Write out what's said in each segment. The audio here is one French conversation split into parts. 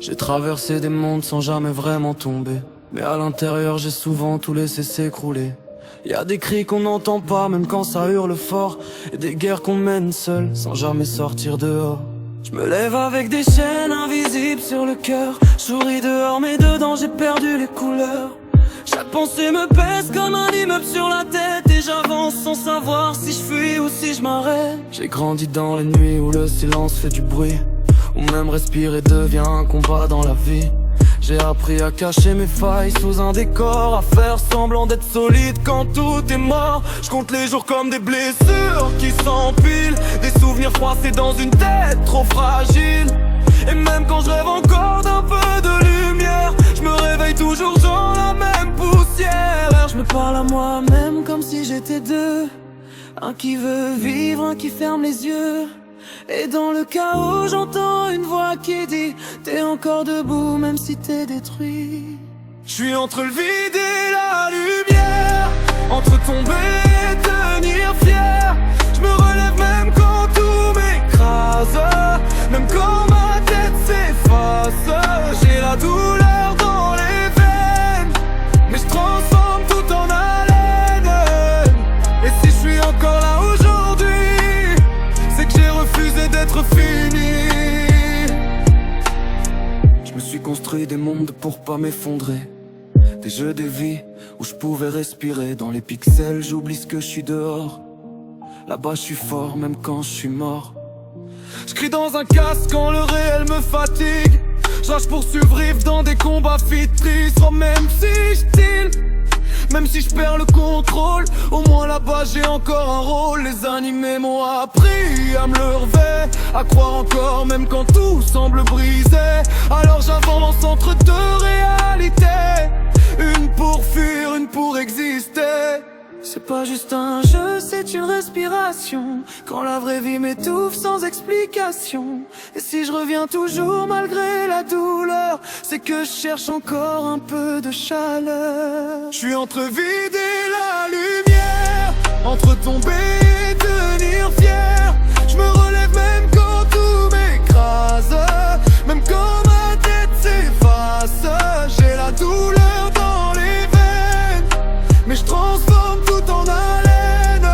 J'ai traversé des mondes sans jamais vraiment tomber, mais à l'intérieur j'ai souvent tout laissé s'écrouler. Y a des cris qu'on n'entend pas même quand ça hurle fort, et des guerres qu'on mène seul sans jamais sortir dehors. Je me lève avec des chaînes invisibles sur le cœur. Souris dehors mais dedans j'ai perdu les couleurs. Chaque pensée me pèse comme un immeuble sur la tête, et j'avance sans savoir si je fuis ou si je m'arrête. J'ai grandi dans les nuits où le silence fait du bruit, où même respirer devient un combat dans la vie. J'ai appris à cacher mes failles sous un décor, à faire semblant d'être solide quand tout est mort. Je compte les jours comme des blessures qui s'empilent, des souvenirs froissés dans une tête trop fragile. Et même quand je rêve encore d'un peu de lumière, je me réveille toujours dans la même poussière. Je me parle à moi-même comme si j'étais deux, un qui veut vivre, un qui ferme les yeux. Et dans le chaos j'entends une voix qui dit: t'es encore debout même si t'es détruit. Je suis entre le vide et la lumière, entre tomber et tenir fier. Je me relève même quand tout m'écrase, même quand ma tête s'efface. J'ai la douleur dans les veines, mais je transforme tout en haleine. Et si je suis encore là aujourd'hui, c'est que j'ai refusé d'être fini. Je me suis construit des mondes pour pas m'effondrer, des jeux de vie où je pouvais respirer. Dans les pixels j'oublie ce que je suis dehors, là-bas je suis fort même quand je suis mort. Je crie dans un casque quand le réel me fatigue, je rage pour survivre dans des combats tristes. Oh, même si je deal, même si je perds le contrôle, au moins là-bas j'ai encore un rôle. Les animés m'ont appris à me lever, à croire encore même quand tout semble brisé. Alors j'avance entre deux réalités, une pour fuir, une pour exister. C'est pas juste un jeu, c'est une respiration, quand la vraie vie m'étouffe sans explication. Et si je reviens toujours malgré la douleur, c'est que je cherche encore un peu de chaleur. Je suis entre vide et la lumière, entre tomber et tenir fier. Je me relève même quand tout m'écrase, même quand ma tête s'efface. J'ai la douleur dans les veines, mais je transforme tout en haleine.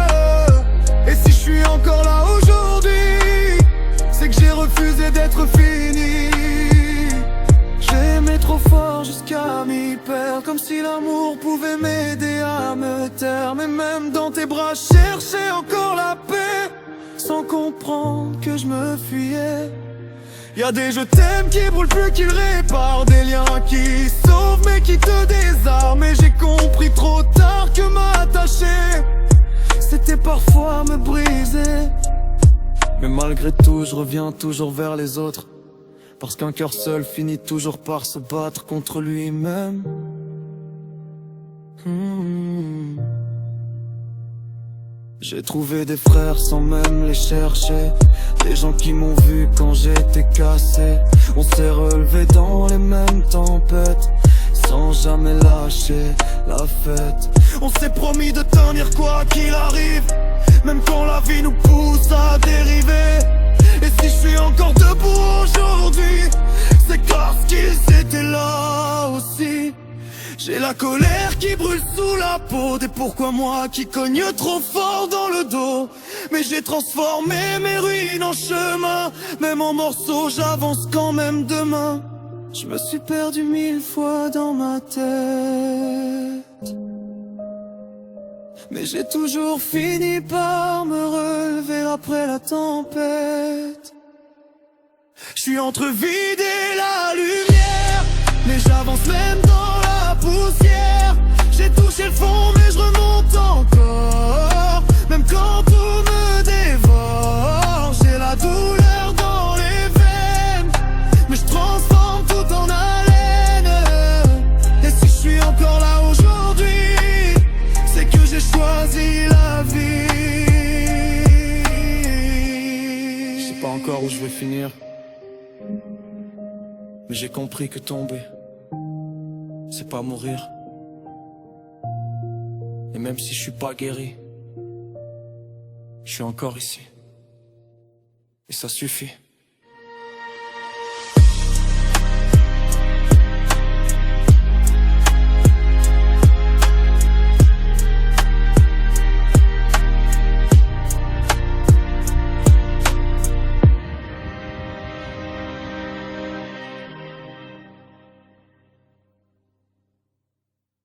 Et si je suis encore là aujourd'hui, c'est que j'ai refusé d'être fini. J'aimais trop fort jusqu'à m'y perdre, comme si l'amour pouvait m'aider à me taire. Mais même dans tes bras je cherchais encore la paix, sans comprendre que je me fuyais. Y'a des je t'aime qui brûlent plus qu'ils réparent, des liens qui sauvent mais qui te désarment. Et j'ai compris trop tard que m'attacher, c'était parfois me briser. Mais malgré tout je reviens toujours vers les autres, parce qu'un cœur seul finit toujours par se battre contre lui-même. J'ai trouvé des frères sans même les chercher, des gens qui m'ont vu quand j'étais cassé. On s'est relevé dans les mêmes tempêtes, sans jamais lâcher la fête. On s'est promis de tenir quoi qu'il arrive, même quand la vie nous pousse à dériver. Et si je suis encore debout aujourd'hui, c'est parce qu'ils étaient là aussi. J'ai la colère qui brûle sous la peau, des pourquoi moi qui cogne trop fort dans le dos. Mais j'ai transformé mes ruines en chemin, même en morceaux j'avance quand même demain. Je me suis perdu 1000 fois dans ma tête, mais j'ai toujours fini par me relever après la tempête. Je suis entre vide et la lumière, mais j'avance même dans la poussière. J'ai touché le fond mais je remonte encore, même quand tout me dévore. J'ai la douleur dans les veines, mais je transforme tout en haleine. Et si je suis encore là aujourd'hui, c'est que j'ai choisi la vie. Je sais pas encore où je vais finir, mais j'ai compris que tomber, c'est pas mourir. Et même si je suis pas guéri, je suis encore ici. Et ça suffit.